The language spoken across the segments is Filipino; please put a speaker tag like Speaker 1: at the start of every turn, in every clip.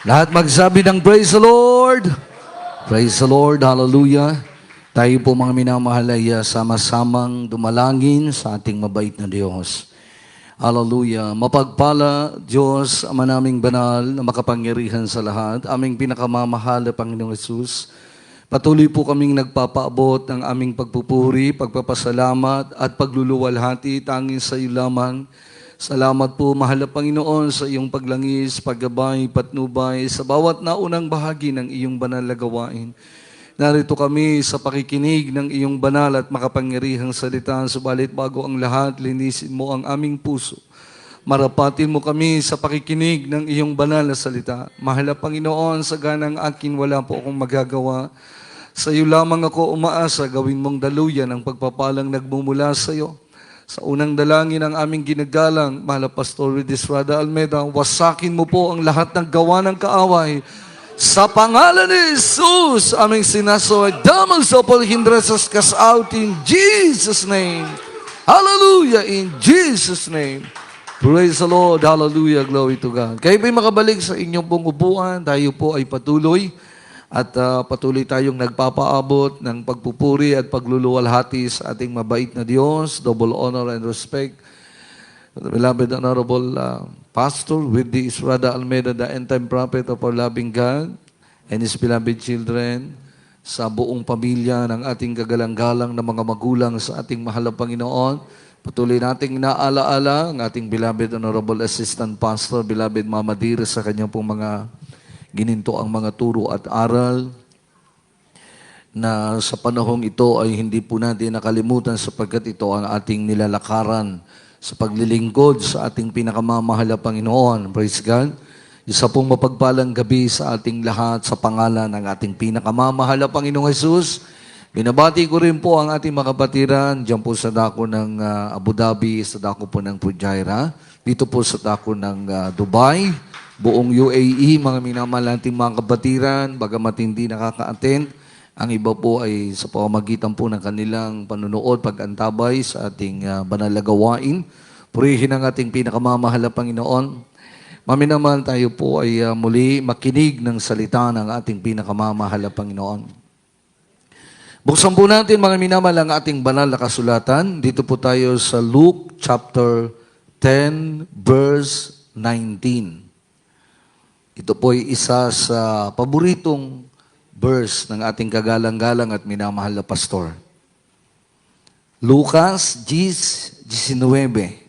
Speaker 1: Lahat magsabi ng praise the Lord. Praise the Lord. Hallelujah. Tayo po mga minamahal ay sama-samang dumalangin sa ating mabait na Diyos. Hallelujah. Mapagpala, Diyos, Ama naming banal na makapangyarihan sa lahat, aming pinakamamahal na Panginoong Hesus. Patuloy po kaming nagpapaabot ng aming pagpupuri, pagpapasalamat at pagluluwalhati tanging sa iyo lamang. Salamat po, mahal na Panginoon, sa iyong paglangis, paggabay, patnubay, sa bawat naunang bahagi ng iyong banal na gawain. Narito kami sa pakikinig ng iyong banal at makapangyarihang salita, subalit bago ang lahat, linisin mo ang aming puso. Marapatin mo kami sa pakikinig ng iyong banal na salita. Mahal na Panginoon, sa ganang akin wala po akong magagawa. Sa iyo lamang ako umaasa, gawin mong daluyan ang pagpapalang nagmumula sa iyo. Sa unang dalangin ng aming ginagalang, mahal na Pastor Estrada Almeida, wasakin mo po ang lahat ng gawa ng kaaway. Sa pangalan ni Jesus, aming sinasaway, damang sa palhindresas cast out in Jesus' name. Hallelujah, in Jesus' name. Praise the Lord, hallelujah, glory to God. Kayo po'y makabalik sa inyong pong upuan, tayo po ay patuloy. At patuloy tayong nagpapaabot ng pagpupuri at pagluluwalhati sa ating mabait na Diyos. Double honor and respect. The beloved Honorable Pastor with the Estrada Almeida, the end-time prophet of our loving God and His beloved children, sa buong pamilya ng ating kagalang-galang na mga magulang sa ating mahal na Panginoon. Patuloy nating naalaala ang ating beloved Honorable Assistant Pastor, beloved Mama Dira, sa kanyang pong mga gininto ang mga turo at aral na sa panahong ito ay hindi po natin nakalimutan sapagkat ito ang ating nilalakaran sa paglilingkod sa ating pinakamamahal na Panginoon. Praise God. Isa pong mapagpalang gabi sa ating lahat sa pangalan ng ating pinakamamahal na Panginoong Hesus. Binabati ko rin po ang ating mga kapatiran dyan po sa dako ng Abu Dhabi, sa dako po ng Fujairah, dito po sa dako ng Dubai, buong UAE, mga minamahal nating mga kabatiran, bagamat hindi nakaka-attend, ang iba po ay sa pamamagitan po ng kanilang panunood, pag-antabay sa ating banal na gawain. Purihin ang ating pinakamamahal na Panginoon. Maminamahal tayo po ay muli makinig ng salita ng ating pinakamamahal na Panginoon. Buksan po natin mga minamahal ang ating banal na kasulatan. Dito po tayo sa Luke chapter 10 verse 19. Ito po'y isa sa paboritong verse ng ating kagalang-galang at minamahal na pastor. Lucas 10:19.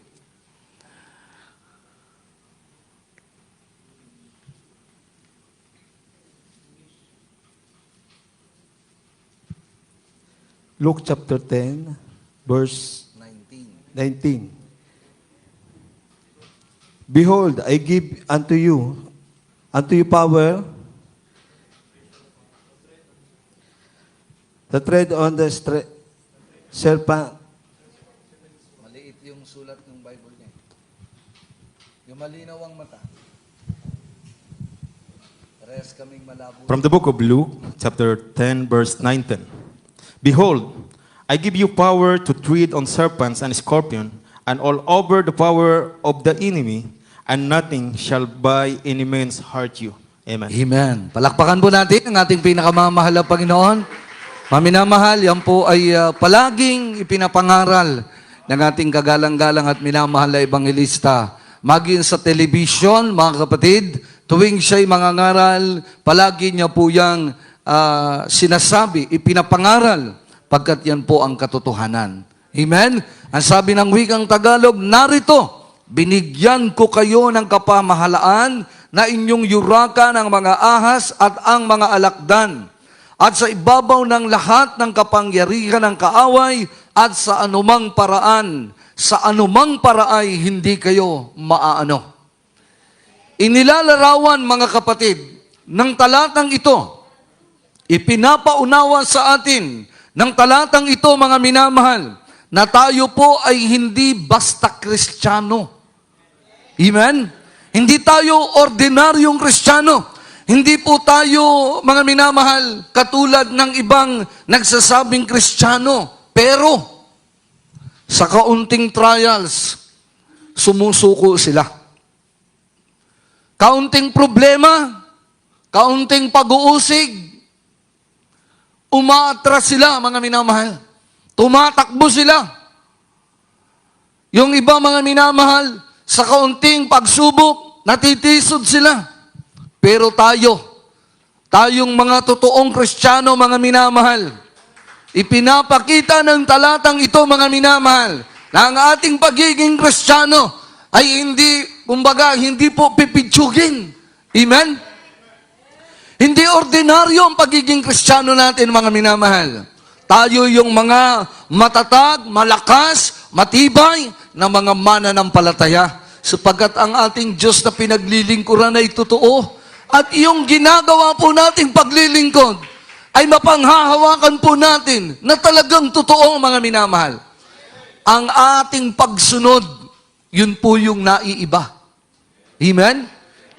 Speaker 2: Luke chapter 10, verse 19. Behold, I give unto you power to tread on the serpent.
Speaker 1: Maliit yung sulat ng Bible niya. Yung malinaw ang mata. Parehas kaming malabo.
Speaker 3: From the book of Luke, chapter 10, verse 19. Behold, I give you power to tread on serpents and scorpions, and all over the power of the enemy, and nothing shall by any means hurt you. Amen.
Speaker 1: Amen. Palakpakan po natin ang ating pinakamamahal na Panginoon. Maminamahal, yan po ay palaging ipinapangaral ng ating kagalang-galang at minamahal na ebanghelista. Maging sa television, mga kapatid, tuwing siya'y mangangaral, palagi niya po yang sinasabi, ipinapangaral, pagkat yan po ang katotohanan. Amen? Ang sabi ng wikang Tagalog, narito, binigyan ko kayo ng kapamahalaan na inyong yurakan ang mga ahas at ang mga alakdan, at sa ibabaw ng lahat ng kapangyarihan ng kaaway, at sa anumang paraan, hindi kayo maaano. Inilalarawan, mga kapatid, ng talatang ito, ipinapaunawa sa atin ng talatang ito, mga minamahal, na tayo po ay hindi basta Kristiyano. Amen? Hindi tayo ordinaryong Kristiyano. Hindi po tayo, mga minamahal, katulad ng ibang nagsasabing Kristiyano. Pero, sa kaunting trials, sumusuko sila. Kaunting problema, kaunting pag-uusig, umaatras sila, mga minamahal. Tumatakbo sila. Yung iba, mga minamahal, sa kaunting pagsubok, natitisod sila. Pero tayong mga totoong Kristiyano, mga minamahal, ipinapakita ng talatang ito, mga minamahal, na ang ating pagiging Kristiyano ay hindi po pipitsugin. Amen? Hindi ordinaryo ang pagiging Kristiyano natin, mga minamahal. Tayo yung mga matatag, malakas, matibay na mga mananampalataya. Sapagkat ang ating Diyos na pinaglilingkuran ay totoo. At yung ginagawa po nating paglilingkod ay mapanghahawakan po natin na talagang totoo, mga minamahal. Ang ating pagsunod, yun po yung naiiba. Amen?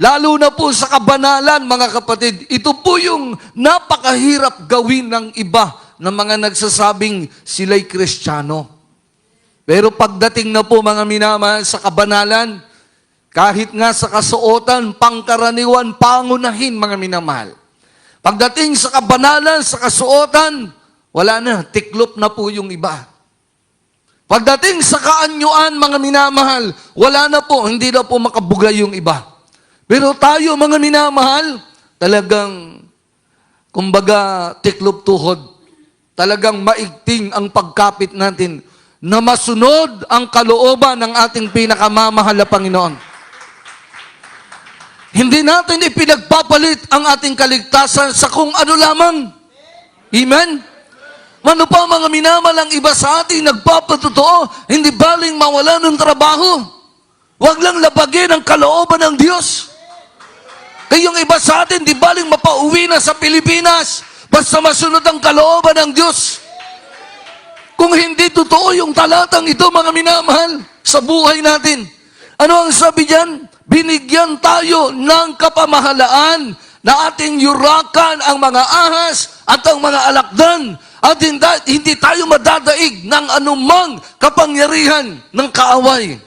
Speaker 1: Lalo na po sa kabanalan, mga kapatid, ito po yung napakahirap gawin ng iba na mga nagsasabing sila'y Kristiyano. Pero pagdating na po, mga minamahal, sa kabanalan, kahit nga sa kasuotan, pangkaraniwan, pangunahin, mga minamahal. Pagdating sa kabanalan, sa kasuotan, wala na, tiklop na po yung iba. Pagdating sa kaanyuan, mga minamahal, wala na po, hindi na po makabugay yung iba. Pero tayo, mga minamahal, talagang, kumbaga, tiklop tuhod. Talagang maigting ang pagkapit natin na masunod ang kalooban ng ating pinakamamahal na Panginoon. Hindi natin ipinagpapalit ang ating kaligtasan sa kung ano lamang. Amen? Ano pa, mga minamahal, ang iba sa atin nagpapatotoo, hindi baling mawala ng trabaho. Huwag lang labagin ang kalooban ng Diyos. Kayong iba sa atin, di baling mapauwi na sa Pilipinas, basta masunod ang kalooban ng Diyos. Kung hindi totoo yung talatang ito, mga minamahal, sa buhay natin. Ano ang sabi diyan? Binigyan tayo ng kapamahalaan na ating yurakan ang mga ahas at ang mga alakdan at hindi tayo madadaig ng anumang kapangyarihan ng kaaway.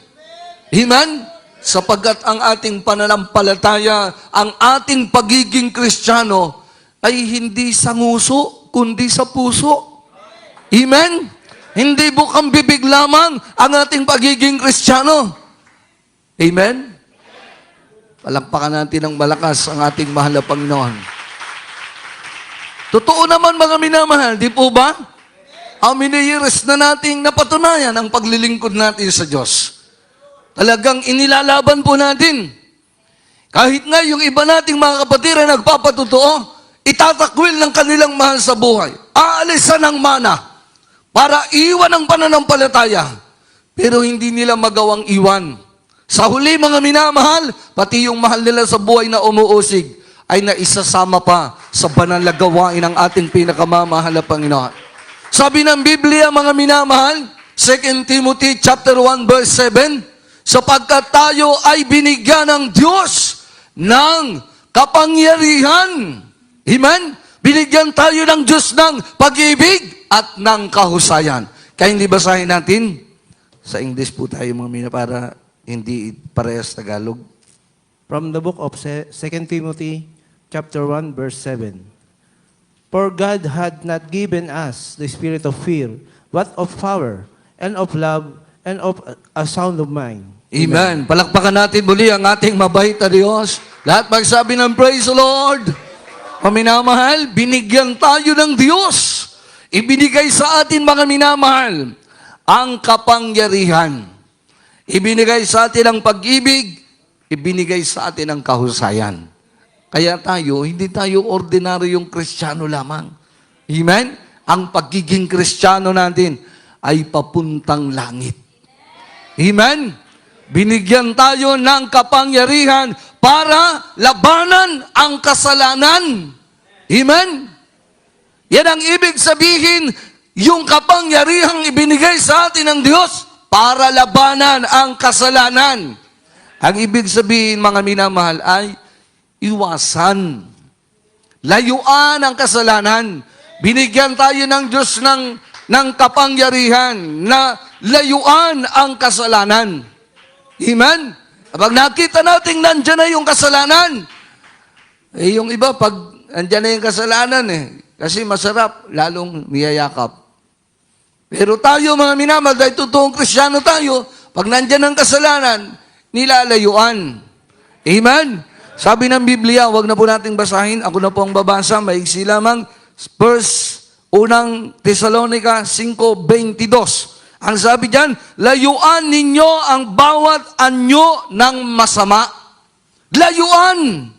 Speaker 1: Amen? Sapagkat ang ating pananampalataya, ang ating pagiging Kristiyano ay hindi sa nguso, kundi sa puso. Amen? Hindi bukang bibig lamang ang ating pagiging Kristiyano. Amen? Palakpakan natin ng malakas ang ating mahal na Panginoon. Totoo naman, mga minamahal, di po ba? How many years na nating napatunayan ang paglilingkod natin sa Diyos? Talagang inilalaban po natin. Kahit nga yung iba nating mga kapatid na nagpapatotoo, itatakwil ng kanilang mahal sa buhay. Aalisan ng mana para iwan ang pananampalataya. Pero hindi nila magawang iwan. Sa huli, mga minamahal, pati yung mahal nila sa buhay na umuusig, ay naisasama pa sa banal na gawain ng ating pinakamamahal na Panginoon. Sabi ng Biblia, mga minamahal, 2 Timothy chapter 1 verse 7, sapagkat tayo ay binigyan ng Diyos ng kapangyarihan. Amen? Binigyan tayo ng Diyos ng pag-ibig at ng kahusayan. Kaya hindi basahin natin? Sa English po tayo, mga mina, para hindi parehas Tagalog.
Speaker 4: From the book of 2 Timothy, chapter 1, verse 7. For God had not given us the spirit of fear, but of power, and of love, and of a sound of mind.
Speaker 1: Amen. Palakpakan natin muli ang ating mabait na Diyos. Lahat magsabi ng praise the Lord. Minamahal, binigyan tayo ng Diyos. Ibinigay sa atin, mga minamahal, ang kapangyarihan. Ibinigay sa atin ang pag-ibig. Ibinigay sa atin ang kahusayan. Kaya tayo, hindi tayo ordinaryong Kristiyano lamang. Amen? Ang pagiging Kristiyano natin ay papuntang langit. Amen? Binigyan tayo ng kapangyarihan para labanan ang kasalanan. Amen? Yan ang ibig sabihin, yung kapangyarihang ibinigay sa atin ng Diyos para labanan ang kasalanan. Ang ibig sabihin, mga minamahal, ay iwasan. Layuan ang kasalanan. Binigyan tayo ng Diyos ng kapangyarihan na layuan ang kasalanan. Amen? Kapag nakita natin nandyan na yung kasalanan, Eh, yung iba, pag andyan na yung kasalanan kasi masarap, lalong niyayakap. Pero tayo, mga minamahal, dahil totoong Kristiyano tayo, pag nandyan ang kasalanan, nilalayuan. Amen? Sabi ng Biblia, wag na po nating basahin, ako na po ang babasa, maigsi lamang, unang Tesalonica 5:22. Ang sabi diyan, layuan ninyo ang bawat anyo ng masama. Layuan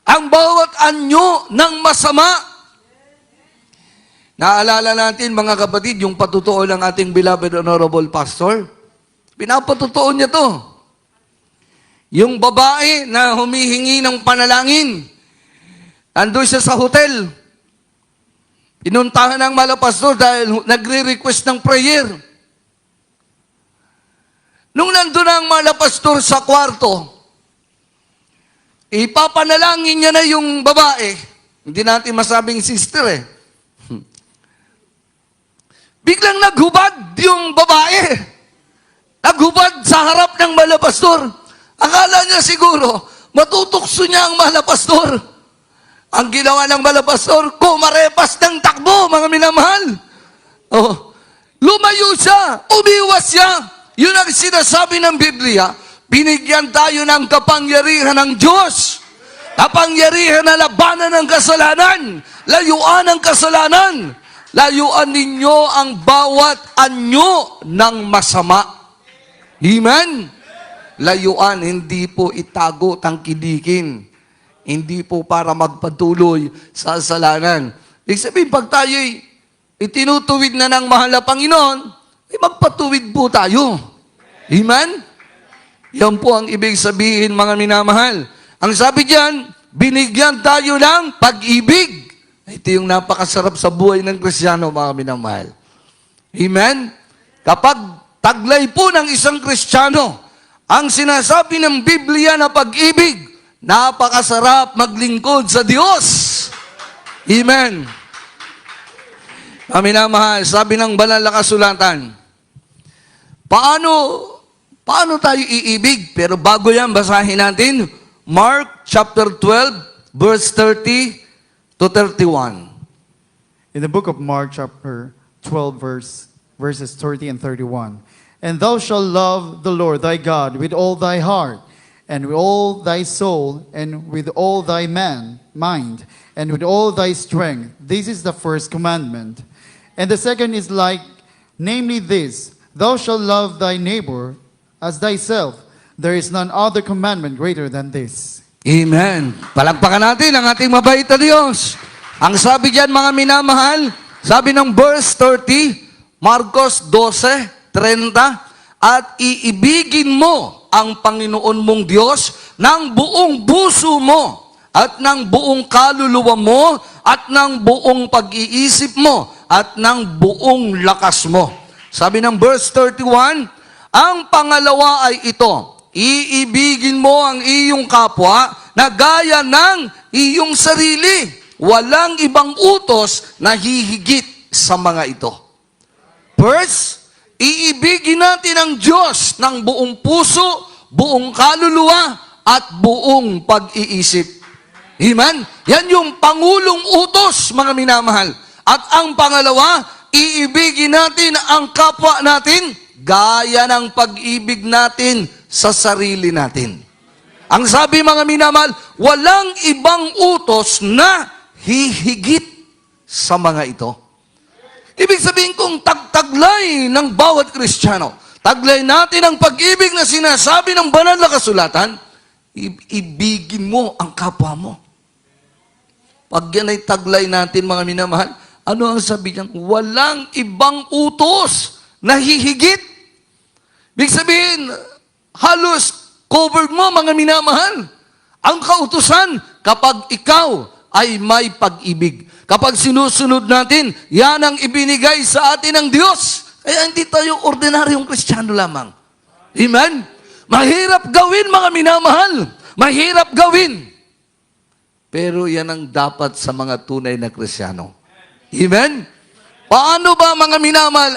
Speaker 1: ang bawat anyo ng masama. Naalala natin, mga kapatid, yung patutuo ng ating beloved honorable pastor. Pinapatutuo niya to. Yung babae na humihingi ng panalangin, andun siya sa hotel. Pinuntahan ng malapastor dahil nagre-request ng prayer. Nung nandun ang malapastor sa kwarto, ipapanalangin niya na yung babae. Hindi natin masabing sister Biglang naghubad yung babae. Naghubad sa harap ng malapastor. Akala niya siguro, matutukso niya ang malapastor. Ang ginawa ng malapastor, kumarepas ng takbo, mga minamahal. Lumayo siya, umiwas siya. Yun ang sinasabi ng Biblia, binigyan tayo ng kapangyarihan ng Diyos. Kapangyarihan na labanan ng kasalanan. Layuan ang kasalanan. Layuan ninyo ang bawat anyo ng masama. Amen? Layuan, hindi po itago, tangkidikin. Hindi po para magpatuloy sa kasalanan. Ibig sabihin, pag tayo'y itinutuwid na ng mahal na Panginoon, magpatuwid po tayo. Amen? Yan po ang ibig sabihin, mga minamahal. Ang sabi diyan, binigyan tayo ng pag-ibig. Ito yung napakasarap sa buhay ng Kristiyano, mga minamahal. Amen? Kapag taglay po ng isang Kristiyano, ang sinasabi ng Biblia na pag-ibig, napakasarap maglingkod sa Diyos. Amen. Mga minamahal, sabi ng banal na kasulatan, paano tayo iibig? Pero bago yan, basahin natin, Mark chapter 12, verse 30 to 31.
Speaker 5: In the book of Mark, chapter 12, verses 30 and 31. And thou shalt love the Lord thy God with all thy heart, and with all thy soul, and with all thy mind, and with all thy strength. This is the first commandment. And the second is like, namely this, thou shalt love thy neighbor as thyself. There is none other commandment greater than this.
Speaker 1: Amen. Palagpakan natin ang ating mabait na Diyos. Ang sabi diyan, mga minamahal, sabi ng verse 30, Marcos 12:30, at iibigin mo ang Panginoon mong Diyos ng buong puso mo, at ng buong kaluluwa mo, at ng buong pag-iisip mo, at ng buong lakas mo. Sabi ng verse 31, ang pangalawa ay ito, iibigin mo ang iyong kapwa na gaya ng iyong sarili. Walang ibang utos na hihigit sa mga ito. First, iibigin natin ang Diyos ng buong puso, buong kaluluwa, at buong pag-iisip. Amen? Yan yung pangulong utos, mga minamahal. At ang pangalawa, iibigin natin ang kapwa natin gaya ng pag-ibig natin sa sarili natin. Ang sabi, mga minamahal, walang ibang utos na hihigit sa mga ito. Ibig sabihin kung tagtaglay ng bawat Kristiyano, taglay natin ang pag-ibig na sinasabi ng banal na kasulatan, ibigin mo ang kapwa mo. Pag yan ay taglay natin, mga minamahal, ano ang sabi niyan? Walang ibang utos na hihigit. Ibig sabihin, halos covered mo, mga minamahal. Ang kautusan, kapag ikaw ay may pag-ibig. Kapag sinusunod natin, yan ang ibinigay sa atin ng Diyos. Kaya hindi tayo ordinaryong Kristiyano lamang. Amen? Mahirap gawin, mga minamahal. Mahirap gawin. Pero yan ang dapat sa mga tunay na Kristiyano. Amen? Paano ba, mga minamahal,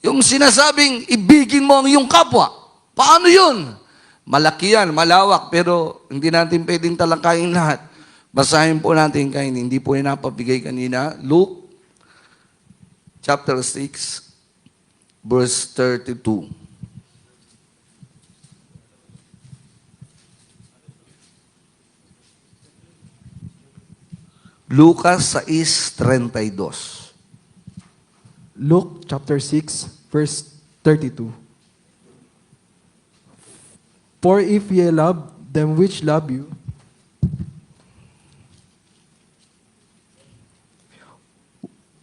Speaker 1: yung sinasabing ibigin mo ang iyong kapwa? Paano yun? Malaki yan, malawak, pero hindi natin pwedeng talangkayin lahat. Basahin po natin kayo, hindi po yung napabigay kanina. Luke chapter 6, verse 32. Lucas 6:32.
Speaker 6: Luke chapter 6, verse 32. For if ye love them which love you,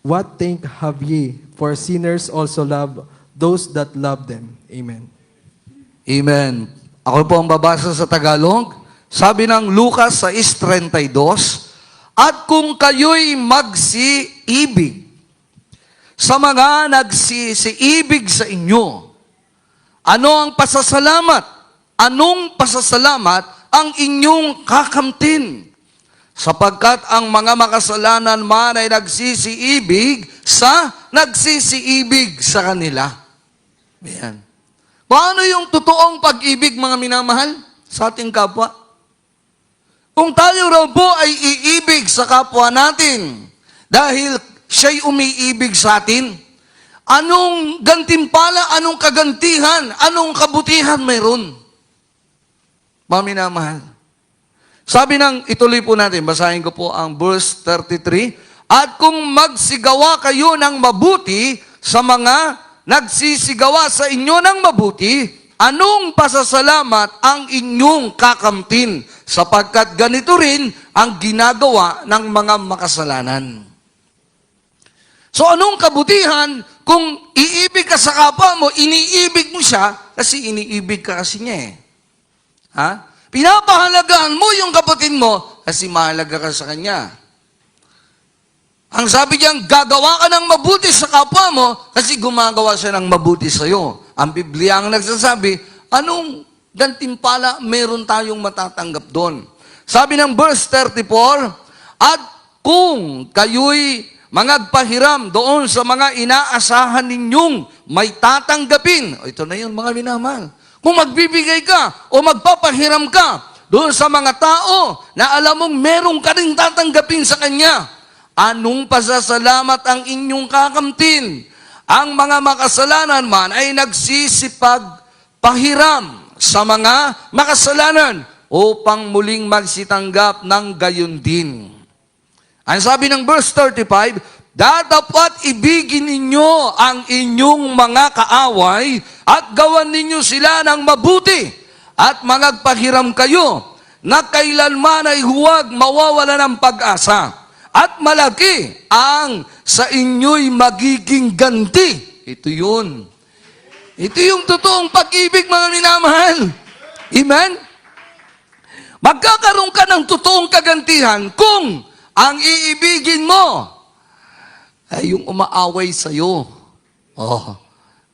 Speaker 6: what thank have ye? For sinners also love those that love them. Amen.
Speaker 1: Amen. Ako po ang babasa sa Tagalog. Sabi ng Lucas 6:32, at kung kayo'y magsiibig sa mga nagsisiibig sa inyo, ano ang pasasalamat? Anong pasasalamat ang inyong kakamtin? Sapagkat ang mga makasalanan man ay nagsisiibig sa kanila. Ayan. Paano yung totoong pag-ibig, mga minamahal, sa ating kapwa? Kung tayo raw po ay iibig sa kapwa natin dahil siya'y umiibig sa atin, anong gantimpala, anong kagantihan, anong kabutihan mayroon? Mga minamahal. Sabi ng, ituloy po natin, basahin ko po ang verse 33, at kung magsigawa kayo ng mabuti sa mga nagsisigawa sa inyo ng mabuti, anong pasasalamat ang inyong kakamtin? Sapagkat ganito rin ang ginagawa ng mga makasalanan. So anong kabutihan kung iibig ka sa kapwa mo, iniibig mo siya kasi iniibig ka kasi niya eh. Ha? Pinapahalagahan mo yung kapatid mo kasi mahalaga ka sa kanya. Ang sabi niyang, gagawa ka ng mabuti sa kapwa mo kasi gumagawa siya ng mabuti sa iyo. Ang Biblia ang nagsasabi, anong gantimpala meron tayong matatanggap doon? Sabi ng verse 34, at kung kayo'y mangagpahiram doon sa mga inaasahan ninyong may tatanggapin, o ito na yun mga minamahal, kung magbibigay ka o magpapahiram ka doon sa mga tao na alam mong meron ka rin tatanggapin sa kanya, anong pasasalamat ang inyong kakamtin? Ang mga makasalanan man ay nagsisipag pahiram sa mga makasalanan upang muling magsitanggap ng gayon din. Ang sabi ng verse 35, dapat ibigin ninyo ang inyong mga kaaway at gawan ninyo sila ng mabuti at mangagpahiram kayo na kailanman ay huwag mawawala ng pag-asa at malaki ang sa inyo'y magiging ganti. Ito yun. Ito yung totoong pag-ibig, mga minamahal. Amen? Magkakaroon ka ng totoong kagantihan kung ang iibigin mo ay yung umaaway sa'yo. Oh.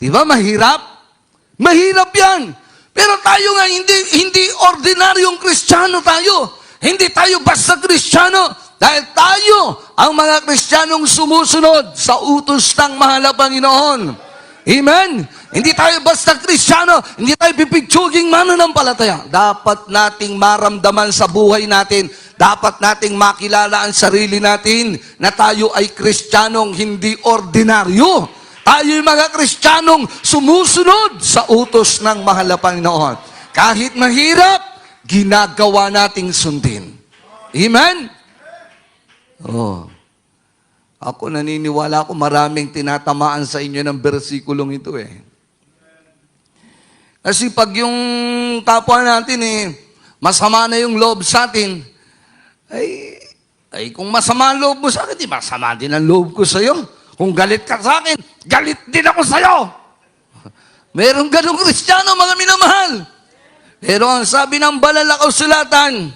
Speaker 1: Di ba mahirap? Mahirap yan. Pero tayo nga, hindi ordinaryong Kristiyano tayo. Hindi tayo basta Kristiyano. Dahil tayo, ang mga Kristiyanong sumusunod sa utos ng mahal na Panginoon. Amen? Hindi tayo basta Kristiyano, hindi tayo pipigtsuging mananampalataya. Dapat nating maramdaman sa buhay natin, dapat nating makilala ang sarili natin na tayo ay Kristiyanong hindi ordinaryo. Tayo ay mga Kristiyanong sumusunod sa utos ng mahal na Panginoon. Kahit mahirap, ginagawa nating sundin. Amen? Oh. Ako naniniwala ako maraming tinatamaan sa inyo ng bersikulong ito eh. Kasi pag yung kapwa natin masama na yung loob sa atin, ay kung masama ang loob mo sa akin, di masama din ang loob ko sa iyo. Kung galit ka sa akin, galit din ako sa iyo. Merong ganong Kristiyano, mga minamahal. Pero ang sabi ng banal na kasulatan,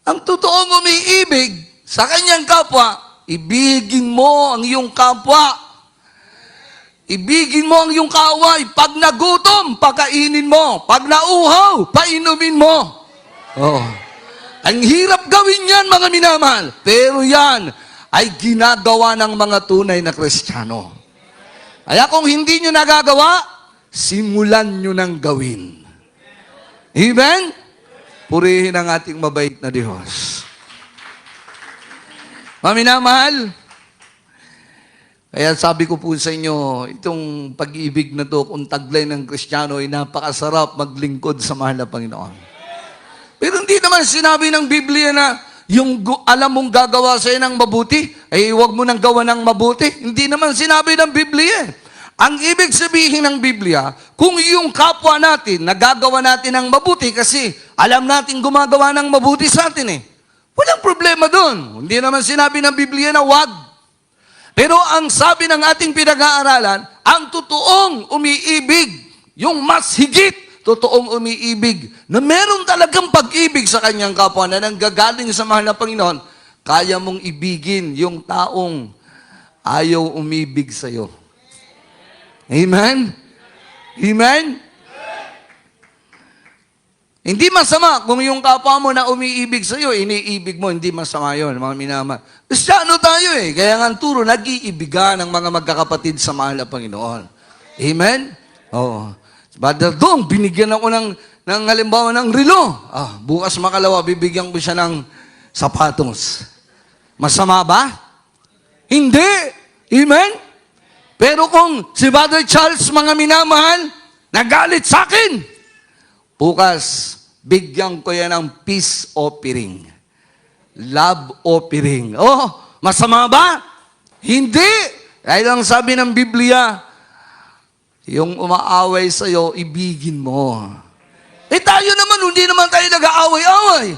Speaker 1: ang totoong umiibig sa kanyang kapwa, ibigin mo ang iyong kapwa. Ibigin mo ang iyong kaaway. Pag nagutom, pakainin mo. Pag nauhaw, painumin mo. Oh. Ang hirap gawin yan, mga minamahal. Pero yan ay ginagawa ng mga tunay na Kristiyano. Kaya kung hindi nyo nagagawa, simulan nyo nang gawin. Amen? Purihin ang ating mabait na Diyos. Mga minamahal, kaya sabi ko po sa inyo, itong pag-ibig na to, kung taglay ng Kristiyano, ay napakasarap maglingkod sa mahal na Panginoon. Pero hindi naman sinabi ng Biblia na yung alam mong gagawa sa'yo ng mabuti, ay huwag mo nang gawa ng mabuti. Hindi naman sinabi ng Biblia. Ang ibig sabihin ng Biblia, kung yung kapwa natin, nagagawa natin ng mabuti kasi alam natin gumagawa ng mabuti sa atin walang problema doon. Hindi naman sinabi ng Biblia na wag. Pero ang sabi ng ating pinag-aaralan, ang totoong umiibig, yung mas higit totoong umiibig, na meron talagang pag-ibig sa kanyang kapwa na nanggagaling sa mahal na Panginoon, kaya mong ibigin yung taong ayaw umibig sa iyo. Amen? Amen? Hindi masama kung yung kapwa mo na umiibig sa iyo, iniibig mo, hindi masama yun, mga minama. Kristyano tayo kaya nga ang turo, nag-iibigan ng mga magkakapatid sa mahal na Panginoon. Amen? Oo. Brother Dong, binigyan ako ng halimbawa ng relo. Bukas makalawa, bibigyan ko siya ng sapatos. Masama ba? Hindi. Amen? Pero kung si Brother Charles, mga minamahal, nagalit sa akin, bukas, bigyan ko yan ng peace offering. Love offering. Masama ba? Hindi. Dahil ang sabi ng Biblia, yung umaaway sa'yo, ibigin mo. Tayo naman, hindi naman tayo nag-aaway-away.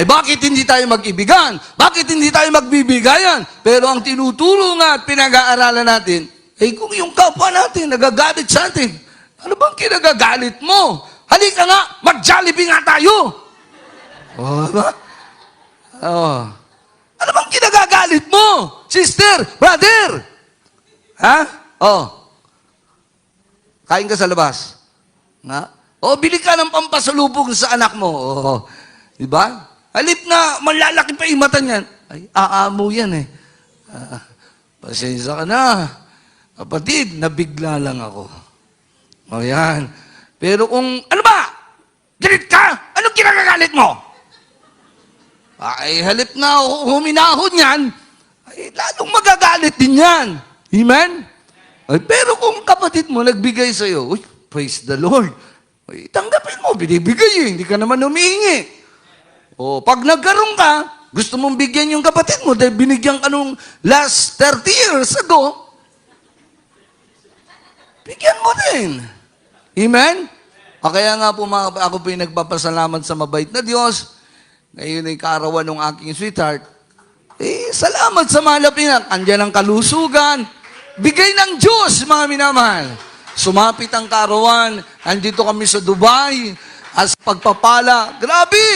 Speaker 1: Bakit hindi tayo mag-ibigan? Bakit hindi tayo magbibigayan? Pero ang tinuturo nga at pinag-aaralan natin, kung yung kapwa natin, nagagalit sa atin, ano bang kinagagalit mo? Halika nga, mag-Jollibee nga tayo. Ano bang kinagagalit mo? Sister, brother. Ha? Kain ka sa labas. Nga? Bili ka ng pampasalubong sa anak mo. Diba? Halip na malalaki pa yung mata niyan. Ay, aamo yan pasensya ka na. Kapatid, nabigla lang ako. Yan. Pero kung, ano ba? Galit ka? Anong kinagagalit mo? Halip na huminahon yan, lalong magagalit din yan. Amen? Pero kung kapatid mo nagbigay sa'yo, praise the Lord. Tanggapin mo, binibigay hindi ka naman humihingi. Pag nagkaroon ka, gusto mong bigyan yung kapatid mo dahil binigyan ka nung last 30 years ago, bigyan mo din. Amen? Kaya nga po ako po yung nagpapasalamat sa mabait na Diyos. Ngayon ay kaarawan ng aking sweetheart. Salamat sa malapinan. Andiyan ang kalusugan. Bigay ng Diyos, mga minamahal. Sumapit ang kaarawan. Andito kami sa Dubai. As pagpapala.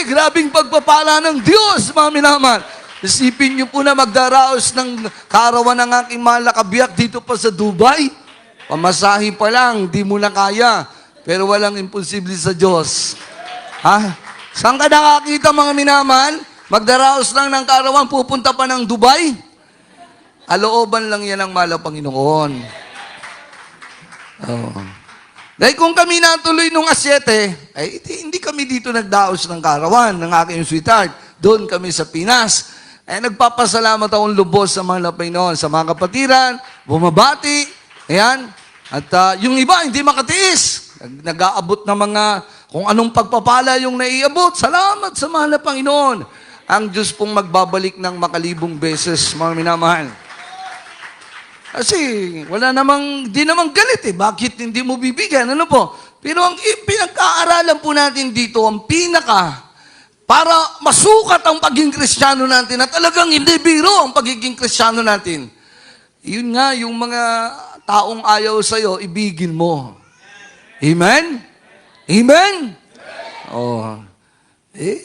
Speaker 1: Grabing pagpapala ng Diyos, mga minamahal. Isipin niyo po na magdaraos ng kaarawan ng aking mahal na kabiyak dito pa sa Dubai. Pamasahe pa lang, di mo na kaya. Pero walang imposible sa Diyos. Saan ka nakakita, mga minamahal? Magdaraos lang ng kaarawan, pupunta pa ng Dubai? Alooban lang yan ang mahal na Panginoon. Dahil kung kami natuloy nung asyete, hindi kami dito nagdaos ng kaarawan ng aking sweetheart. Doon kami sa Pinas. Nagpapasalamat akong lubos sa mahal na Panginoon, sa mga kapatiran, bumabati, ayan. At yung iba, hindi makatiis. Nag-aabot ng mga, kung anong pagpapala yung naiabot. Salamat sa mahal na Panginoon. Ang Diyos pong magbabalik ng makalibong beses, mga minamahal. Kasi, di namang galit Bakit hindi mo bibigyan? Ano po? Pero ang pinagkaaralan po natin dito, ang para masukat ang pagiging Kristiyano natin at talagang hindi biro ang pagiging Kristiyano natin. Yun nga, yung mga taong ayaw sa'yo, ibigin mo. Amen? Amen?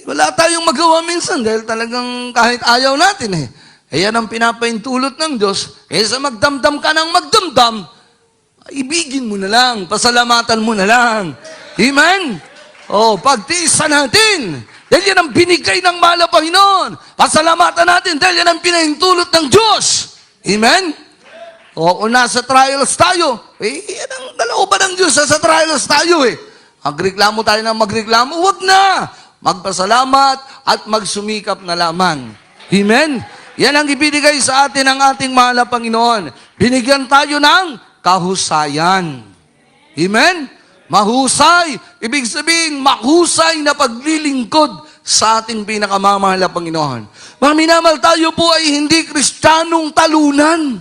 Speaker 1: Wala tayong magawa minsan dahil talagang kahit ayaw natin Yan ang pinapaintulot ng Diyos. Sa magdamdam ka ng magdamdam, ibigin mo na lang, pasalamatan mo na lang. Amen? Pagtiisan natin. Dahil yan ang binigay ng mahal na Panginoon. Pasalamatan natin dahil yan ang pinaintulot ng Diyos. Amen? Kung nasa trials tayo, yan ang dalooban ng Diyos, sa trials tayo Magreklamo tayo ng magreklamo, huwag na. Magpasalamat at magsumikap na lamang. Amen? Yan ang ibinigay sa atin ng ating mahal na Panginoon. Binigyan tayo ng kahusayan. Amen? Mahusay. Ibig sabihin, mahusay na paglilingkod sa ating pinakamamahal na Panginoon. Mga minamahal, tayo po ay hindi Kristiyanong talunan.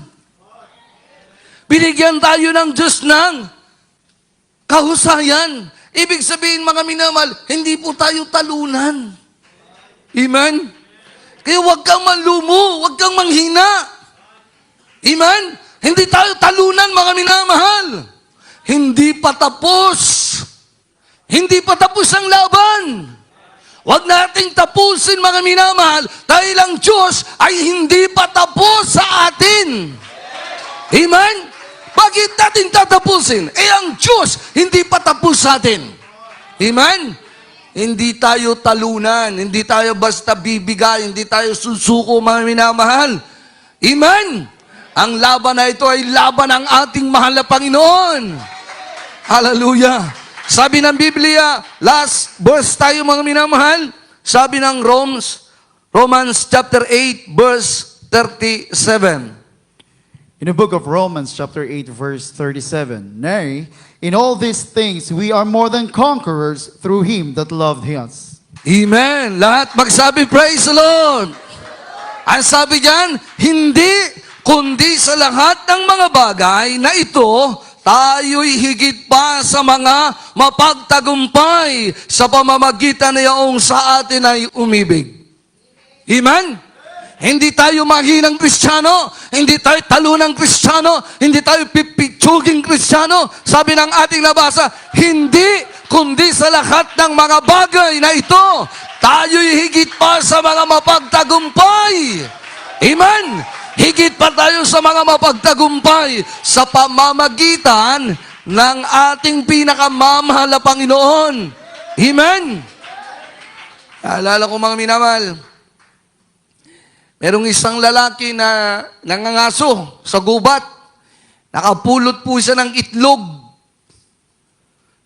Speaker 1: Binigyan tayo ng Diyos ng kahusayan. Ibig sabihin, mga minamahal, hindi po tayo talunan. Amen? Kaya huwag kang manlumo, huwag kang manghina. Amen? Hindi tayo talunan, mga minamahal. Hindi pa tapos. Hindi pa tapos ang laban. Huwag nating tapusin, mga minamahal, dahil ang Diyos ay hindi pa tapos sa atin. Amen? Bakit natin tatapusin? Ang Diyos hindi pa tapos sa atin. Amen? Hindi tayo talunan, hindi tayo basta bibigay, hindi tayo susuko, mga minamahal. Amen? Ang laban na ito ay laban ng ating mahal na Panginoon. Hallelujah! Sabi ng Biblia, last verse tayo, mga minamahal, sabi ng Romans chapter 8, verse 37.
Speaker 5: In the book of Romans, chapter 8, verse 37, Nay, in all these things we are more than conquerors through Him that loved us.
Speaker 1: Amen. Lahat magsabi, praise the Lord. Ang sabi diyan, hindi, kundi sa lahat ng mga bagay na ito, tayo'y higit pa sa mga mapagtagumpay sa pamamagitan na iyong sa atin ay umibig. Amen? Hindi tayo mahinang Kristiyano, hindi tayo talunang Kristiyano, hindi tayo pipitsuging Kristiyano. Sabi ng ating nabasa, hindi, kundi sa lahat ng mga bagay na ito, tayo'y higit pa sa mga mapagtagumpay. Amen? Higit pa tayo sa mga mapagtagumpay sa pamamagitan ng ating pinakamamahal na Panginoon. Amen? Alala ko, mga minamahal, merong isang lalaki na nangangaso sa gubat. Nakapulot po siya ng itlog.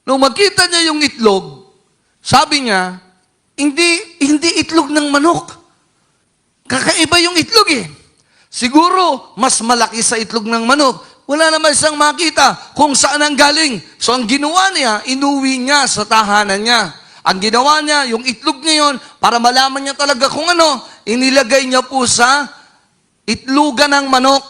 Speaker 1: Nung makita niya yung itlog, sabi niya, hindi itlog ng manok. Kakaiba yung itlog eh. Siguro, mas malaki sa itlog ng manok. Wala naman siyang makita kung saan ang galing. So, ang ginawa niya, inuwi niya sa tahanan niya. Ang ginawa niya, yung itlog niya yun, para malaman niya talaga kung ano, inilagay niya po sa itlogan ng manok,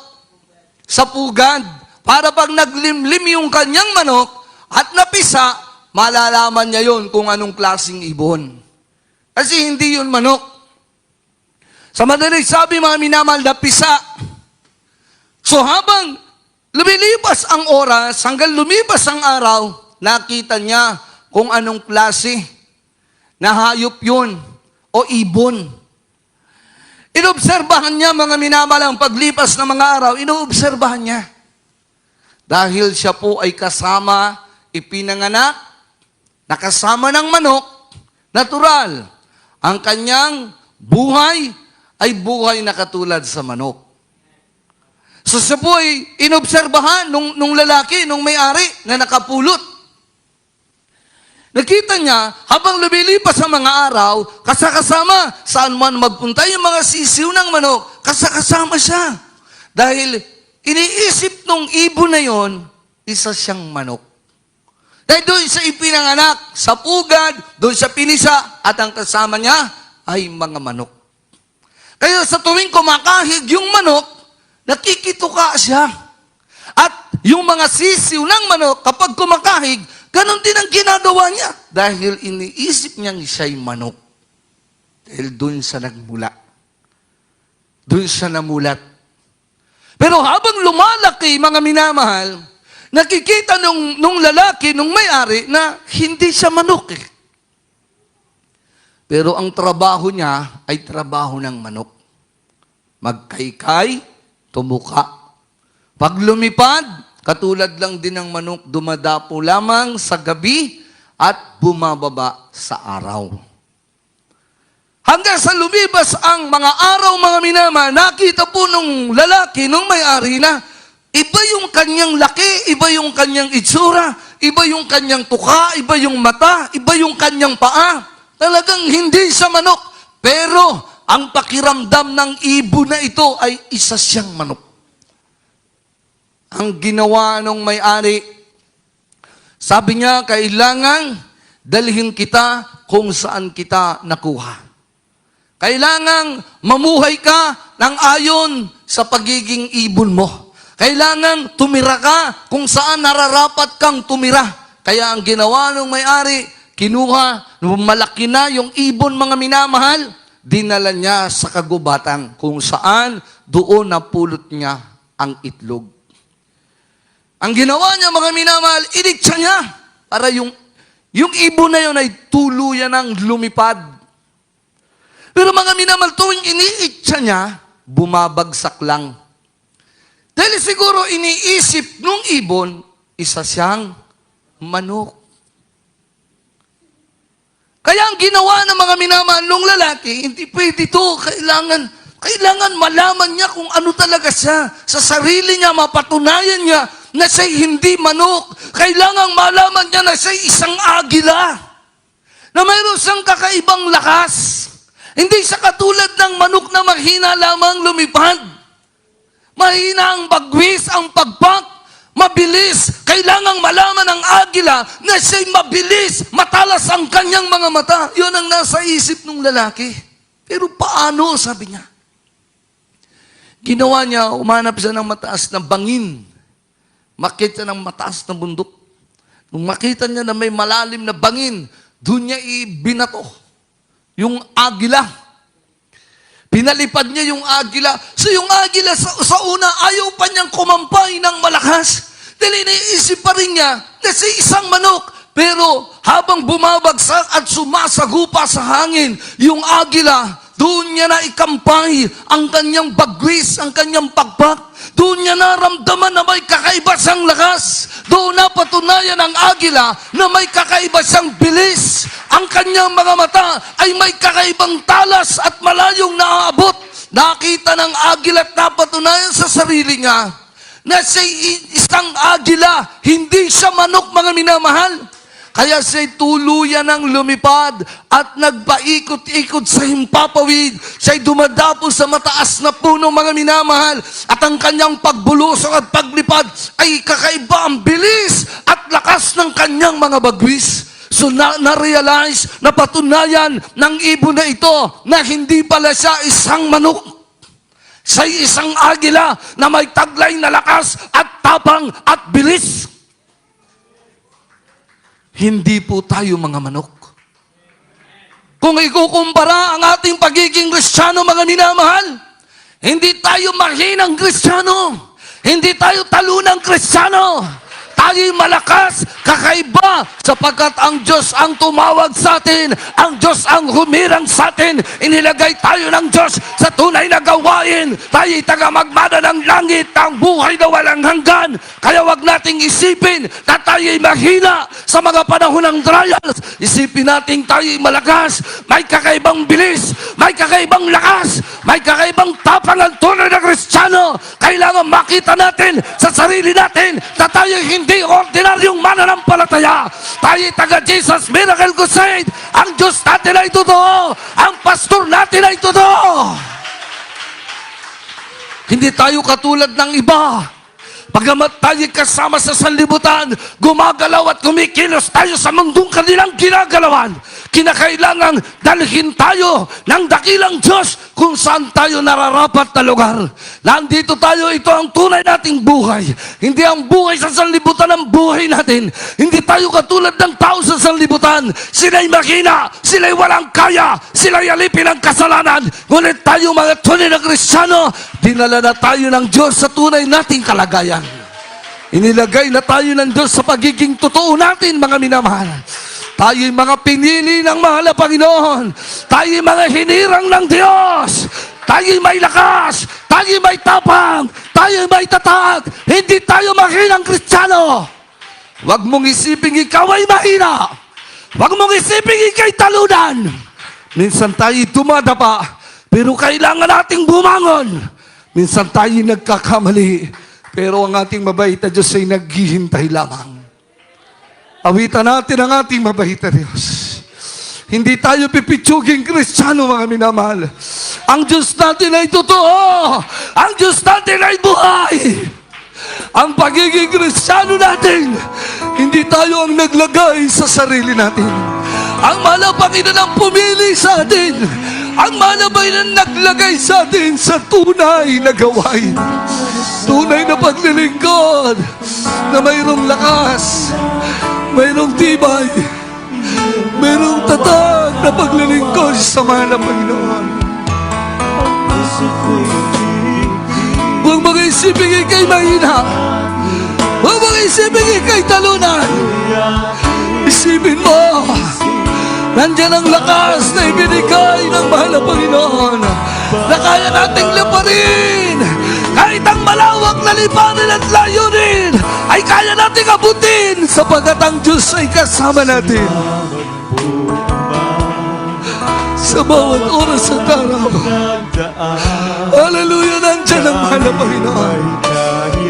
Speaker 1: sa pugad. Para pag naglimlim yung kanyang manok at napisa, malalaman niya yun kung anong klaseng ibon. Kasi hindi yun manok. Sa madaling sabi, mga minamahal, na pisa. So habang lumilipas ang oras, hanggang lumipas ang araw, nakita niya kung anong klase na hayop yun o ibon. Inobserbahan niya, mga minamahal, ang paglipas ng mga araw, inoobserbahan niya. Dahil siya po ay kasama, ipinanganak, nakasama ng manok, natural. Ang kanyang buhay ay buhay na katulad sa manok. So siya po ay inobserbahan nung lalaki, nung may-ari na nakapulot. Nakita niya, habang lumilipas ang mga araw, kasakasama, saan man magpunta yung mga sisiw ng manok, kasakasama siya. Dahil iniisip nung ibon na yon, isa siyang manok. Dahil doon siya ipinanganak, sa pugad, doon siya pinisa, at ang kasama niya ay mga manok. Kaya sa tuwing kumakahig yung manok, nakikituka siya. At yung mga sisiw ng manok, kapag kumakahig, ganon din ang ginagawa niya. Dahil iniisip niyang siya'y manok. Dahil doon siya nagmula. Doon siya namulat. Pero habang lumalaki, mga minamahal, nakikita nung lalaki, nung may-ari, na hindi siya manok eh. Pero ang trabaho niya ay trabaho ng manok. Magkaykay, tumuka. Pag lumipad, katulad lang din ng manok, dumadapo lamang sa gabi at bumababa sa araw. Hanggang sa lumibas ang mga araw, mga minama, nakita po nung lalaki, nung may-ari na, iba yung kanyang laki, iba yung kanyang itsura, iba yung kanyang tuka, iba yung mata, iba yung kanyang paa. Talagang hindi siya manok. Pero ang pakiramdam ng ibon na ito ay isa siyang manok. Ang ginawa ng may-ari, sabi niya, kailangan dalhin kita kung saan kita nakuha. Kailangan mamuhay ka ng ayon sa pagiging ibon mo. Kailangan tumira ka kung saan nararapat kang tumira. Kaya ang ginawa ng may-ari, kinuha, malaki na yung ibon, mga minamahal, dinala niya sa kagubatan kung saan doon napulot niya ang itlog. Ang ginawa niya, mga minamahal, iniksa niya para yung ibon na yun ay tuluyan ng lumipad. Pero mga minamahal, tuwing iniitsa niya, bumabagsak lang. Dahil siguro iniisip nung ibon, isa siyang manok. Kaya ang ginawa ng mga minamahal nung lalaki, hindi pwede ito. Kailangan malaman niya kung ano talaga siya. Sa sarili niya, mapatunayan niya na siya'y hindi manok. Kailangan malaman niya na siya'y isang agila. Na mayroon siyang kakaibang lakas. Hindi siya katulad ng manok na mahina lamang lumipad. Mahina ang bagwis, ang pagpak. Mabilis. Kailangang malaman ng agila na siya'y mabilis. Matalas ang kanyang mga mata. Yun ang nasa isip ng lalaki. Pero paano, sabi niya? Ginawa niya, umanap siya ng mataas na bangin. Makita ng mataas na bundok. Nung makita niya na may malalim na bangin, doon niya ibinato yung agila. Pinalipad niya yung agila. So yung agila sa una, ayaw pa niyang kumampay ng malakas. Dahil iniisip pa rin niya na si isang manok. Pero habang bumabagsak at sumasagupa sa hangin, yung agila, doon niya na ikampay ang kanyang bagwis, ang kanyang pagpak. Doon niya naramdaman na may kakaiba siyang lakas. Doon napatunayan ng agila na may kakaiba siyang bilis. Ang kanyang mga mata ay may kakaibang talas at malayong naaabot. Nakita ng agila at napatunayan sa sarili niya na siya isang agila, hindi siya manok, mga minamahal. Kaya siya'y tuluyan ng lumipad at nagpaikot-ikot sa himpapawid. Siya'y dumadapo sa mataas na puno, mga minamahal. At ang kanyang pagbulusok at paglipad ay kakaiba ang bilis at lakas ng kanyang mga bagwis. So na-realize, napatunayan ng ibon na ito na hindi pala siya isang manok. Siya'y isang agila na may taglay na lakas at tapang at bilis. Hindi po tayo mga manok. Kung ikukumpara ang ating pagiging Kristiyano, mga minamahal, hindi tayo mahinang Kristiyano. Hindi tayo talunang Kristiyano. Tayo'y malakas, kakaiba, sapagkat ang Diyos ang tumawag sa atin, ang Diyos ang humirang sa atin, inilagay tayo ng Diyos sa tunay na gawain, tayo'y tagamagmana ng langit, ang buhay na walang hanggan. Kaya wag nating isipin na tayo'y mahina sa mga panahon ng trials. Isipin natin tayo'y malakas, may kakaibang bilis, may kakaibang lakas, may kakaibang tapang ang tunay na Kristiyano. Kailangan makita natin sa sarili natin na tayo'y hindi ordinaryong mananampalataya. Tayo'y taga Jesus Miracle Crusade. Ang Diyos natin ay totoo. Ang pastor natin ay totoo. Hindi tayo katulad ng iba. Pagamat tayo kasama sa sanlibutan, gumagalaw at kumikilos tayo sa mundong kanilang ginagalawan. Kinakailangang dalhin tayo ng dakilang Diyos kung saan tayo nararapat na lugar. Nandito tayo, ito ang tunay nating buhay. Hindi ang buhay sa sanlibutan ang buhay natin. Hindi tayo katulad ng tao sa sanlibutan. Sila'y mahina, sila'y walang kaya, sila'y alipin ng kasalanan. Ngunit tayo mga tunay na Kristiyano, dinala na tayo ng Diyos sa tunay nating kalagayan. Inilagay na tayo ng Diyos sa pagiging totoo natin, mga minamahal. Tayo'y mga pinili ng mahal na Panginoon. Tayo'y mga hinirang ng Diyos. Tayo'y may lakas. Tayo'y may tapang. Tayo'y may tatag. Hindi tayo mahinang Kristiyano. Huwag mong isiping ikaw ay mahina. Huwag mong isiping ikaw'y talunan. Minsan tayo'y tumadapa, pero kailangan nating bumangon. Minsan tayo'y nagkakamali, pero ang ating mabait na Diyos ay naghihintay lamang. Awitan natin ang ating mabait na Diyos. Hindi tayo pipitsuging Kristiyano, mga minamahal. Ang Diyos natin ay totoo. Ang Diyos natin ay buhay. Ang pagiging Kristiyano natin, hindi tayo ang naglagay sa sarili natin. Ang mahal na Panginoon ang pumili sa atin. Ang mahal na Panginoon naglagay sa atin sa tunay na gawain. Tunay na paglilingkod na mayroong lakas, mayroong tibay, mayroong tatag na paglilingkod sa mahal na Panginoon. Huwag mag-isipin ikay mahina. Huwag mag-isipin ikay talunan. Isipin mo, nandyan ang lakas na ibinigay ng mahal na Panginoon na kaya nating laparin. Kahit ang malawak na lipanin at layunin ay kaya nating abutin sapagkat ang Diyos ay kasama natin. Sa bawat oras at araw. Hallelujah, nandyan ang mahal na Panginoon.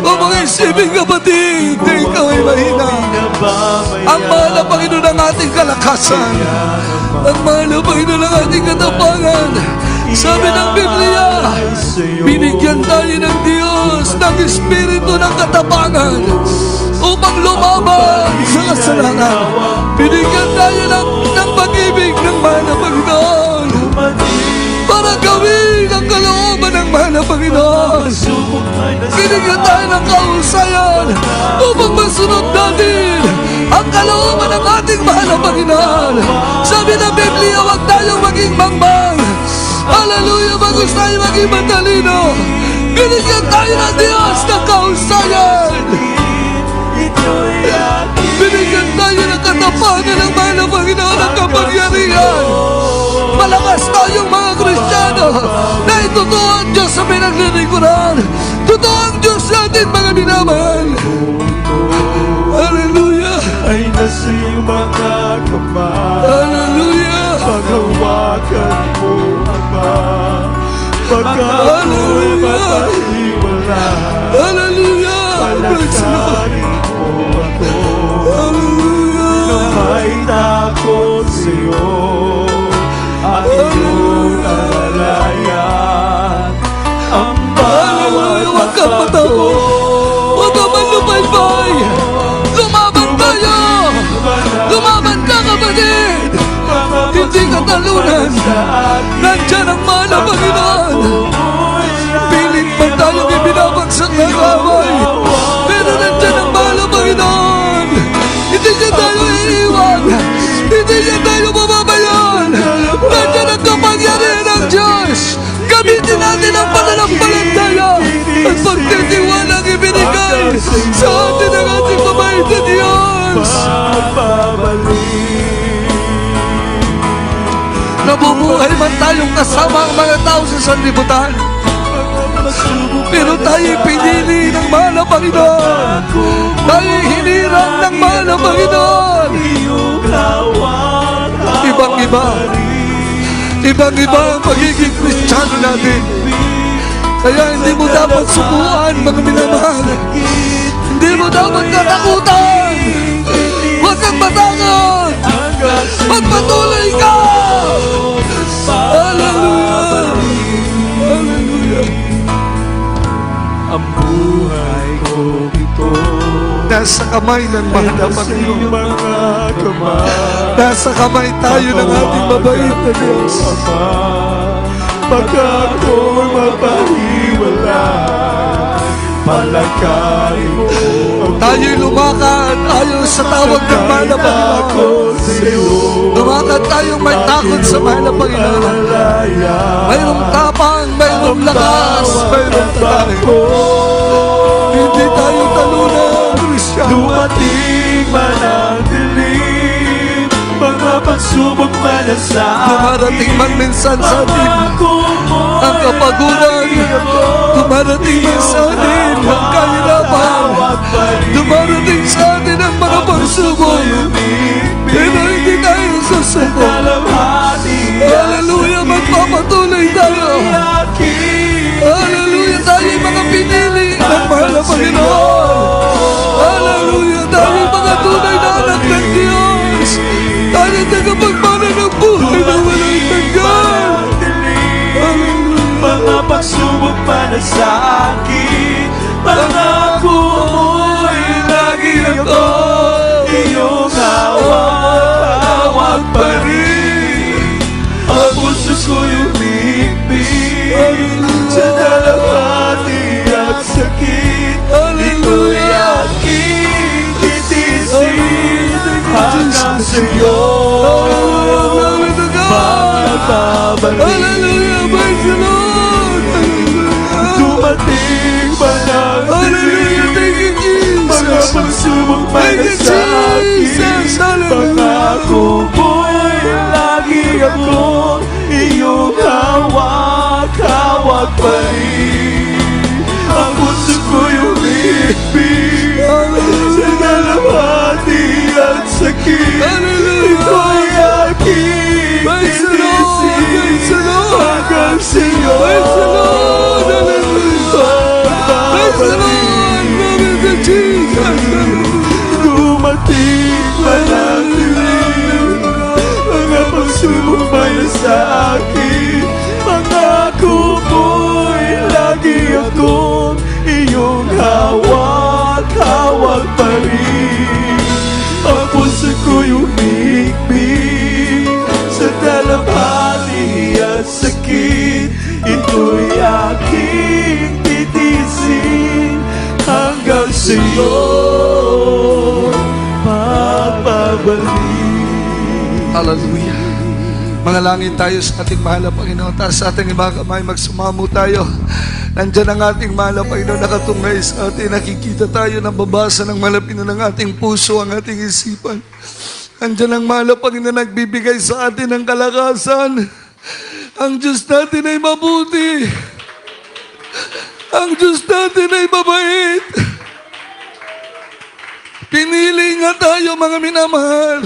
Speaker 1: O mga isiping kapatid, na ikaw ay mahina. Ang mahal na Panginoon ang ating kalakasan. Ang mahal na Panginoon ang ating katapangan. Sabi ng Biblia, binigyan tayo ng Diyos ng Espiritu ng katapangan upang lumaban sa kasalanan. Binigyan tayo ng pag-ibig ng mahal na Panginoon para gawin ang kalooban ng mahal na Panginoon. Binigyan tayo ng kahusayan upang masunod natin ang kalooban ng ating mahal na Panginoon. Sabi ng Biblia, huwag tayong maging mangmang. Hallelujah, bagus tayo maging matalino. Binigyan tayo ng Diyos ng kahusayan. Binigyan tayo ng katapangan ng mahal na Panginoon ng kapangyarihan. Malakas tayong mga Kristiyano na itotoo ang Diyos sa pinaglilingkuran. Totoo ang Diyos natin, mga minamahal. Hallelujah.
Speaker 7: Ay nasa iyong mga kamay.
Speaker 1: Hallelujah.
Speaker 7: Paghawakan mo, Ama, pagka ako'y mapahiwala.
Speaker 1: Hallelujah.
Speaker 7: Palakarin mo ako
Speaker 1: Hallelujah.
Speaker 7: na may takot sa'yo. At iyong alalayan ang bawat
Speaker 1: Huwag kang matakot. Huwag kang manlupay-pay. Lumaban tayo. Lumaban ka, kapatid. Hindi ka talunan. Nandyan ang mahal na Panginoon. Pilit man tayo ibinabagsak ng away. Pero nandyan ang mahal na Panginoon. Hindi niya tayo iiwan. Hindi niya tayo mababayan. Nandyan ang kapangyarihan ng Diyos. Gamitin natin ang pananampalataya at pagtitiwala ang ibinigay sa atin ng ating mabait na Diyos. Nabubuhay man tayong kasama ang mga tao sa sanlibutan, pero tayo'y pinili ng mahal na Panginoon. Tayo'y hinirang ng mahal na Panginoon. Ibang-iba. Ibang-iba ang pagiging Kristiyano natin. Kaya hindi mo dapat subuan, mga minamahal. Hindi mo dapat katakutan. Huwag kang matakot. Magpatuloy ka. Hallelujah. Hallelujah.
Speaker 7: Ang buhay ko ito
Speaker 1: Nasa kamay ng mahal na Panginoon.
Speaker 7: mga kamay.
Speaker 1: Nasa kamay tayo ng ating mabait na Diyos.
Speaker 7: Pagka ako'y mapahiwala, palakarin mo
Speaker 1: Tayo'y lumakad ayon sa tawag ng mahal na Panginoon. Lumakad tayong may takot sa mahal na Panginoon. Mayroong tapang, mayroong lakas, mayroong tatay. Hindi tayo talunan, Kristiyano.
Speaker 7: Dumating man ang dilim, mga pagsubok man ang sa
Speaker 1: Dumarating man minsan sa atin ang kapaguran. Dumarating man sa atin ang kahirapan. Dumarating sa atin ang mga pagsubok. Pero hindi tayo susuko. Hallelujah, magpapatuloy tayo. Hallelujah, tayo mga pinili ng mahal na Panginoon. Hallelujah, tayo mga tunay na anak ng Diyos. Tayo tagapagmana ng buhay na walang tanggal. Hallelujah.
Speaker 7: pagsubok man sa akin, pangako mo'y lagi ako iyong hawak pa rin. Ang puso ko'y umibig sa dalawati at sakit. Ito'y aking titisin hanggang sa'yo magbabalik. Dumating ba ng dilim, mga pagsubok man sa akin, pangako mo'y lagi ako iyong hawak pa rin. Ang puso ko'y umibig sa dalawati at sakit. Ito'y aking titisin hanggang sa'yo dumating man ang dilim, mga pagsubok man sa akin, pangako mo'y lagi akong iyong hawak pa rin. Ang puso ko'y umibig sa dalawati at sakit. Ito'y aking titisin hanggang sa'yo magbabalik.
Speaker 1: Hallelujah. Manalangin tayo sa ating mahal na Panginoon. Taas sa ating mga kamay, magsumamo tayo. Nandyan ang ating mahal na Panginoon nakatungay sa atin. Nakikita tayo ng babasa ng malapino ng ating puso, ang ating isipan. Nandyan ang mahal na Panginoon nagbibigay sa atin ng kalakasan. Ang Diyos natin ay mabuti. Ang Diyos natin ay mabait. Pinili nga tayo, mga minamahal.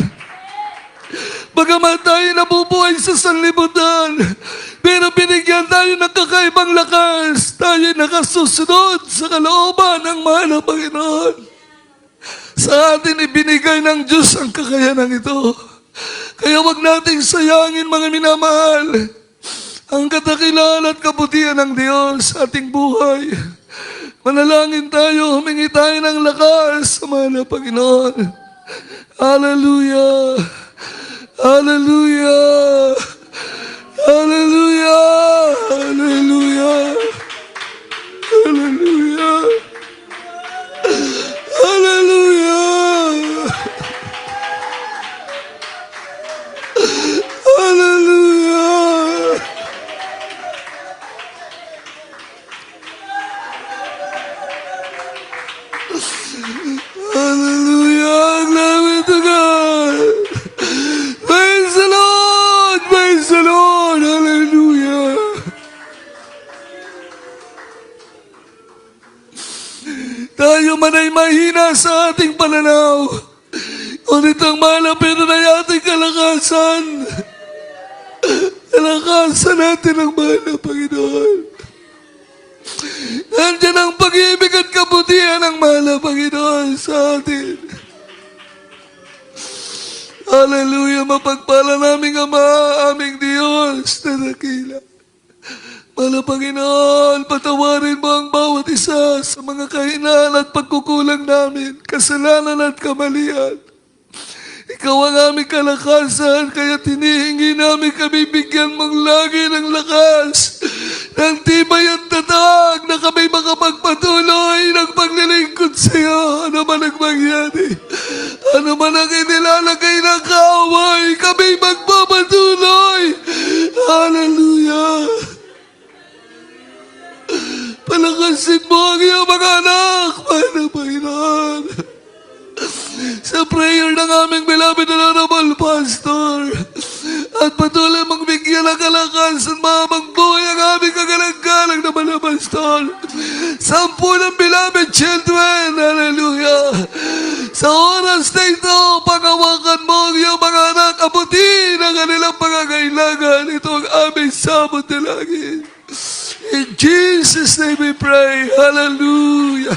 Speaker 1: Bagamat tayo nabubuhay sa sanlibutan, pero binigyan tayo ng kakaibang lakas. Tayo nakasusunod sa kalooban ng mahal na Panginoon. Sa atin ibinigay ng Diyos ang kakayanan ito. Kaya wag nating sayangin, mga minamahal, ang katakilan at kabutihan ng Diyos sa ating buhay. Manalangin tayo, humingi tayo ng lakas sa mahal na Panginoon. Hallelujah! Hallelujah! Hallelujah! Hallelujah! Hallelujah! Hallelujah! Hallelujah! Hallelujah! Glory to God! Praise the Lord! Praise the Lord! Hallelujah! Tayo man ay mahina sa ating pananaw, ngunit ang malapit na ating kalakasan. Kalakasan natin ang mahal na Panginoon. Nandiyan ang pag-ibig at kabutihan ng mahal na Panginoon sa atin. Hallelujah! Mapagpala naming Ama, aming Diyos na dakila. Mahal na Panginoon, patawarin mo ang bawat isa sa mga kahinaan at pagkukulang namin, kasalanan at kamalian. Ikaw ang aming kalakasan, kaya tinihingi namin kami bigyan mong lagi ng lakas, ng tibay at tatag na kami makapagpatuloy ng paglilingkod sa iyo. Ano man ang mangyari, ano man ang inilalagay ng kaaway, kami magpapatuloy. Hallelujah! Palakasin mo ang iyong mga anak, mahal na Panginoon. Sa prayer ng aming beloved honorable pastor, at patuloy mong bigyan ng kalakasan, mamang buhay ang aming kagalang-galang na mga pastor. 10 ng beloved children, hallelujah. Sa oras na ito, panghawakan mo ang iyong mga anak, abutin ang kanilang pangangailangan. Ito ang aming sabot na langit. In Jesus' name we pray. Hallelujah.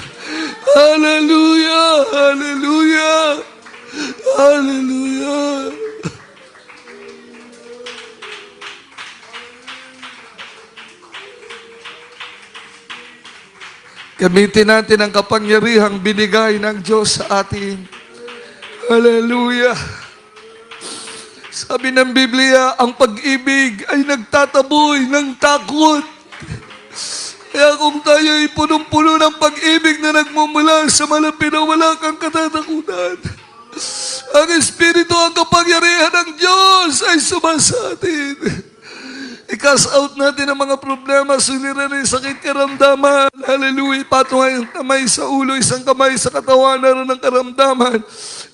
Speaker 1: Hallelujah. Hallelujah. Hallelujah. Gamitin natin ang kapangyarihang binigay ng Diyos sa atin. Hallelujah. Sabi ng Biblia, ang pag-ibig ay nagtataboy ng takot. Kaya kung tayo ay punong-puno ng pag-ibig na nagmumula sa malapit na wala kang katatakutan, ang Espiritu, ang kapangyarihan ng Diyos ay sumasa atin. I-cast out natin ang mga problema, suliranin, sakit, karamdaman. Hallelujah. Patungan ang kamay sa ulo, isang kamay sa katawan, naroon ng karamdaman.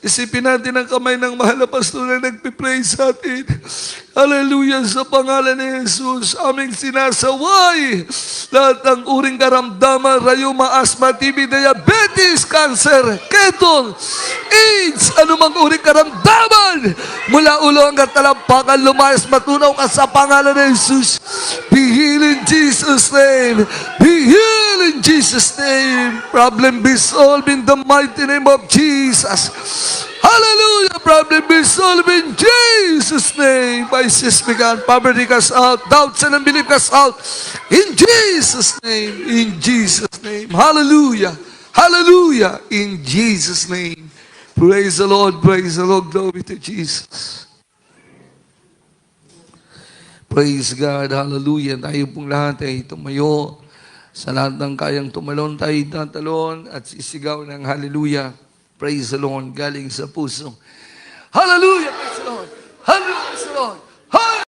Speaker 1: Isipin natin ang kamay ng mahal na pastor na nagpipray sa atin. Hallelujah. Sa pangalan ni Jesus, aming sinasaway lahat ng uring karamdaman, rayuma, asthma, TB, diabetes, cancer, ketong, AIDS, anumang uring karamdaman. Mula ulo hanggang talampakan, lumayas, matunaw ka sa pangalan ni Jesus. Be healed in Jesus' name. Be healed in Jesus' name. Problem be solved in the mighty name of Jesus. Hallelujah. Problem be solved in Jesus' name. Vices began. Poverty cast out. Doubts and unbelief cast out. In Jesus' name. In Jesus' name. Hallelujah. Hallelujah. In Jesus' name. Praise the Lord. Praise the Lord. Glory to Jesus. Praise God. Hallelujah. Tayo pong lahat ay tumayo. Sa lahat ng kayang tumalon, tayo tatalon at sisigaw ng hallelujah. Praise the Lord. Galing sa puso. Hallelujah. Praise the Lord. Hallelujah. Praise the Lord.